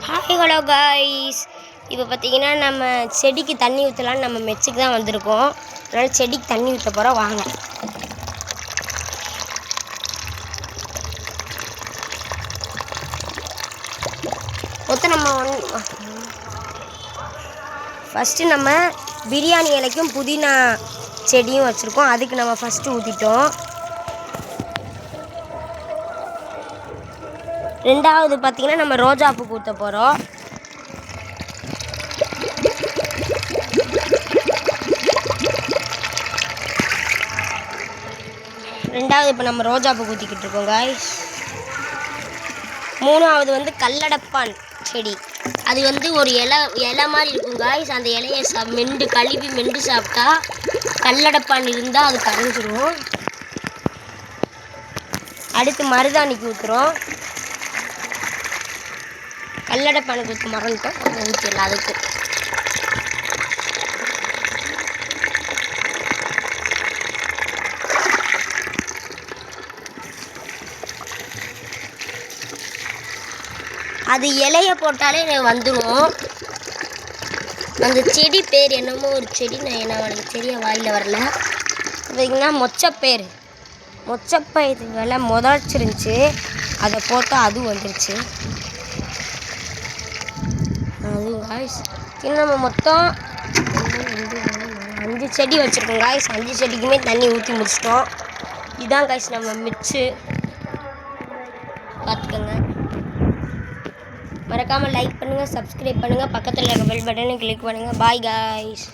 Hi hello guys. இப்போ பார்த்தீங்கன்னா நம்ம செடிக்கு தண்ணி ஊற்றலான்னு நம்ம மெச்சுக்கு தான் வந்திருக்கோம். அதனால் செடிக்கு தண்ணி ஊற்ற போகிறோம், வாங்க. மொத்தம் நம்ம ஃபஸ்ட்டு நம்ம பிரியாணி இலைக்கும் புதினா செடியும் வச்சுருக்கோம். அதுக்கு நம்ம ஃபஸ்ட்டு ஊற்றிட்டோம். ரெண்டாவது பார்த்திங்கன்னா நம்ம ரோஜாப்பூக்கு ஊற்ற போகிறோம். ரெண்டாவது இப்போ நம்ம ரோஜாப்பூ ஊற்றிக்கிட்டு இருக்கோம் காய்ஸ். மூணாவது வந்து கல்லடப்பான் செடி. அது வந்து ஒரு இலை மாதிரி இருக்கும் காய்ஸ். அந்த இலையை கழுவி மெண்டு சாப்பிட்டா கல்லடப்பான் இருந்தால் அது கரைஞ்சிரும். அடுத்து மருதாணிக்கு ஊற்றுறோம். கல்லடப்பானுக்கு ஊற்ற மறந்துட்டோம், ஊற்றிடலாம். அதுக்கு அது இலைய போட்டாலே எனக்கு வந்துடும். அந்த செடி பேர் என்னமோ ஒரு செடி, எனக்கு செடியை வாயில் வரல. பார்த்தீங்கன்னா மொச்சப்பயிறு விலை முதச்சிருந்துச்சு, அதை போட்டால் அது வந்துருச்சு. அது காய்ஸ் நம்ம மொத்தம் 5 செடி வச்சுருக்கோம் காய்ஸ். 5 செடிக்குமே தண்ணி ஊற்றி முடிச்சிட்டோம். இதுதான் காய்ஸ் நம்ம மிச்சு. பார்த்துக்கோங்க. மறக்காமல் லைக் பண்ணுங்கள், சப்ஸ்கிரைப் பண்ணுங்கள், பக்கத்தில் இருக்க பெல் பட்டனை கிளிக் பண்ணுங்கள். Bye guys.